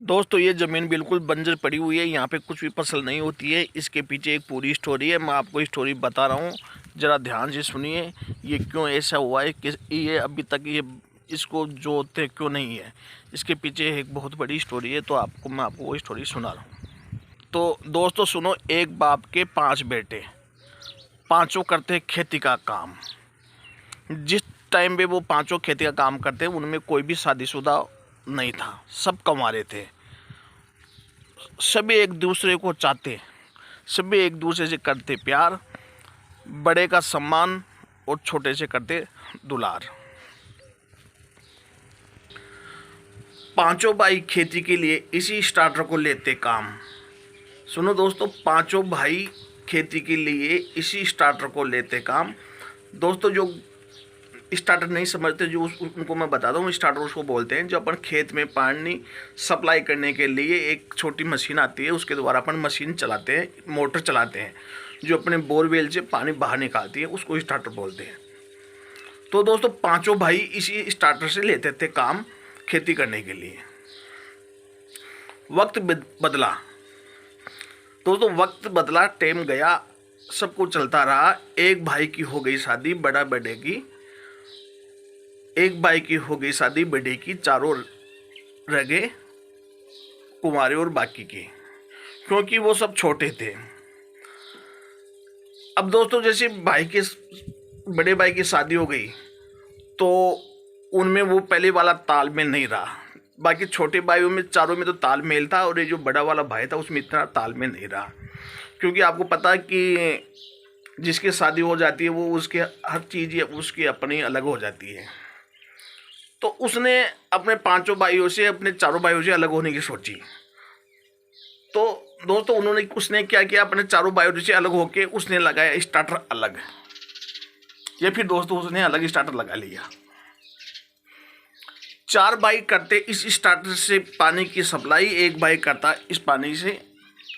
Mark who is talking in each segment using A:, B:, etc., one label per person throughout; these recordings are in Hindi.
A: दोस्तों ये ज़मीन बिल्कुल बंजर पड़ी हुई है, यहाँ पे कुछ भी फसल नहीं होती है। इसके पीछे एक पूरी स्टोरी है, मैं आपको स्टोरी बता रहा हूँ, ज़रा ध्यान से सुनिए। ये क्यों ऐसा हुआ है कि ये अभी तक ये इसको जोतते क्यों नहीं है, इसके पीछे एक बहुत बड़ी स्टोरी है। तो मैं आपको वो स्टोरी सुना रहा हूँ। तो दोस्तों सुनो, एक बाप के 5 बेटे, पाँचों करते खेती का काम। जिस टाइम पे वो पाँचों खेती का काम करते उनमें कोई भी शादीशुदा नहीं था, सब कंवारे थे। सभी एक दूसरे को चाहते, सभी एक दूसरे से करते प्यार, बड़े का सम्मान और छोटे से करते दुलार। पांचों भाई खेती के लिए इसी स्टार्टर को लेते काम। सुनो दोस्तों, पांचों भाई खेती के लिए इसी स्टार्टर को लेते काम। दोस्तों जो स्टार्टर नहीं समझते, जो उनको मैं बताता हूँ, स्टार्टर उसको बोलते हैं जो अपन खेत में पानी सप्लाई करने के लिए एक छोटी मशीन आती है, उसके द्वारा अपन मशीन चलाते हैं, मोटर चलाते हैं, जो अपने बोरवेल से पानी बाहर निकालती है, उसको स्टार्टर बोलते हैं। तो दोस्तों पांचों भाई इसी स्टार्टर से लेते थे काम खेती करने के लिए। वक्त बदला दोस्तों, वक्त बदला, टाइम गया, सब कुछ चलता रहा। एक भाई की हो गई शादी, बड़े की, एक भाई की हो गई शादी, बड़े की, चारों रह गए कुंवारे और बाकी के, क्योंकि वो सब छोटे थे। अब दोस्तों जैसे बड़े भाई की शादी हो गई तो उनमें वो पहले वाला तालमेल नहीं रहा। बाकी छोटे भाइयों में, चारों में तो तालमेल था, और ये जो बड़ा वाला भाई था उसमें इतना तालमेल नहीं रहा। क्योंकि आपको पता है कि जिसकी शादी हो जाती है वो उसके हर चीज़ उसकी अपनी अलग हो जाती है। तो उसने अपने पांचों भाइयों से, अपने चारों भाइयों से अलग होने की सोची। तो दोस्तों उसने क्या किया, अपने चारों भाइयों से अलग होके उसने लगाया स्टार्टर अलग, या फिर दोस्तों उसने अलग स्टार्टर लगा लिया। 4 भाई करते इस स्टार्टर से पानी की सप्लाई, एक भाई करता इस पानी से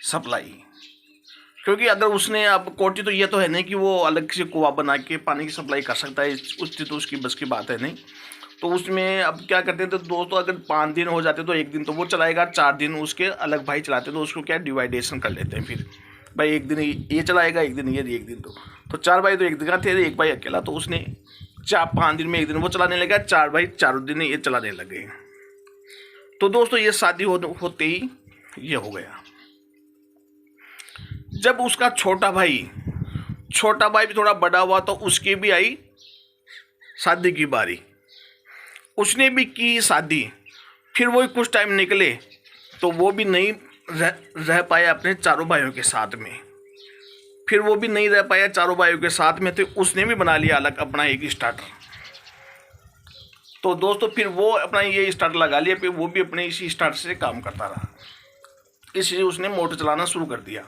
A: सप्लाई। क्योंकि अगर उसने, अब कोटी तो ये तो है नहीं कि वो अलग से कुआं बना के पानी की सप्लाई कर सकता है, उसकी तो उसकी बस की बात है नहीं। तो उसमें अब क्या करते हैं, तो दोस्तों अगर 5 दिन हो जाते तो एक दिन तो वो चलाएगा, 4 दिन उसके अलग भाई चलाते, तो उसको क्या डिवाइडेशन कर लेते हैं। फिर भाई एक दिन ये चलाएगा, एक दिन ये, एक दिन तो 4 भाई तो एक दिन का थे, एक भाई अकेला, तो उसने 5 दिन में एक दिन वो चलाने लगा, 4 भाई चारों दिन ये चलाने लगे। तो दोस्तों ये शादी होते ही ये हो गया। जब उसका छोटा भाई भी थोड़ा बड़ा हुआ तो उसकी भी आई शादी की बारी, उसने भी की शादी। फिर वो कुछ टाइम निकले तो वो भी नहीं रह पाया अपने चारों भाइयों के साथ में। फिर वो भी नहीं रह पाया चारों भाइयों के साथ में, तो उसने भी बना लिया अलग अपना एक स्टार्टर। तो दोस्तों फिर वो अपना ये स्टार्टर लगा लिया, फिर वो भी अपने इसी स्टार्टर से काम करता रहा। इसलिए उसने मोटर चलाना शुरू कर दिया।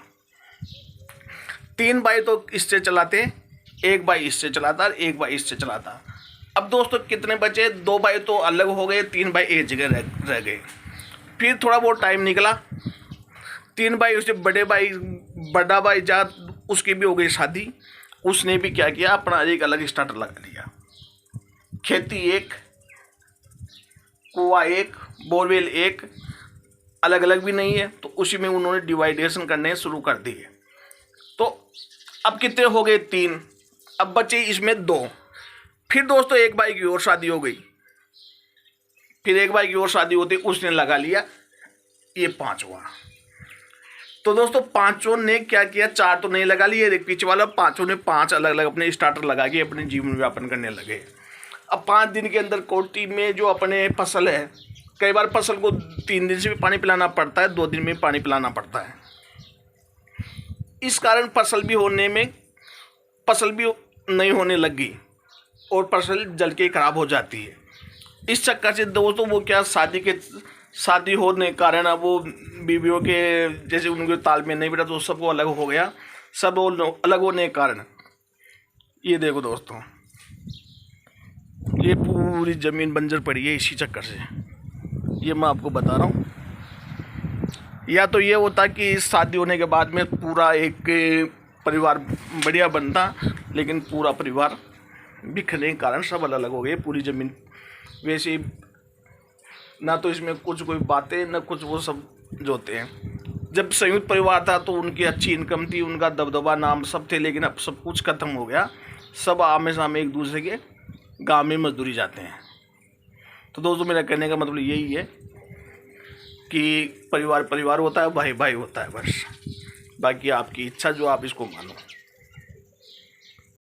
A: 3 भाई तो इससे चलाते, एक भाई इससे चलाता, एक भाई इससे चलाता। अब दोस्तों कितने बचे, 2 भाई तो अलग हो गए, 3 भाई एक जगह रह गए। फिर थोड़ा बहुत टाइम निकला, 3 भाई उससे बड़ा भाई जात, उसकी भी हो गई शादी। उसने भी क्या किया, अपना एक अलग स्टार्टर लगा लिया। खेती एक, कुआं एक, बोरवेल एक, अलग अलग भी नहीं है, तो उसी में उन्होंने डिवाइडेशन करने शुरू कर दिए। तो अब कितने हो गए, 3, अब बचे इसमें 2। फिर दोस्तों एक भाई की और शादी हो गई, फिर एक भाई की और शादी होती उसने लगा लिया ये 5वां। तो दोस्तों पांचों ने क्या किया, 4 तो नहीं लगा लिए, एक पीछे वाला, पांचों ने 5 अलग अलग अपने स्टार्टर लगा के अपने जीवन यापन करने लगे। अब 5 दिन के अंदर कोटी में जो अपने फसल है, कई बार फसल को 3 दिन से भी पानी पिलाना पड़ता है, 2 दिन में पानी पिलाना पड़ता है। इस कारण फसल भी नहीं होने लगी और फसल जल के खराब हो जाती है। इस चक्कर से दोस्तों वो क्या, शादी होने के कारण अब वो बीवियों के जैसे उनके तालमेल नहीं बैठा, तो सबको अलग हो गया। सब अलग होने के कारण ये देखो दोस्तों, ये पूरी ज़मीन बंजर पड़ी है इसी चक्कर से। ये मैं आपको बता रहा हूँ। या तो ये होता कि शादी होने के बाद में पूरा एक परिवार बढ़िया बनता, लेकिन पूरा परिवार बिखरने के कारण सब अलग अलग हो गए, पूरी ज़मीन वैसे ना तो इसमें कुछ कोई बातें, ना कुछ वो सब जो होते हैं। जब संयुक्त परिवार था तो उनकी अच्छी इनकम थी, उनका दबदबा, नाम सब थे, लेकिन अब सब कुछ खत्म हो गया। सब आमने सामने एक दूसरे के गाँव में मजदूरी जाते हैं। तो दोस्तों मेरा कहने का मतलब यही है कि परिवार परिवार होता है, भाई भाई होता है, बस। बाकी आपकी इच्छा, जो आप इसको मानो।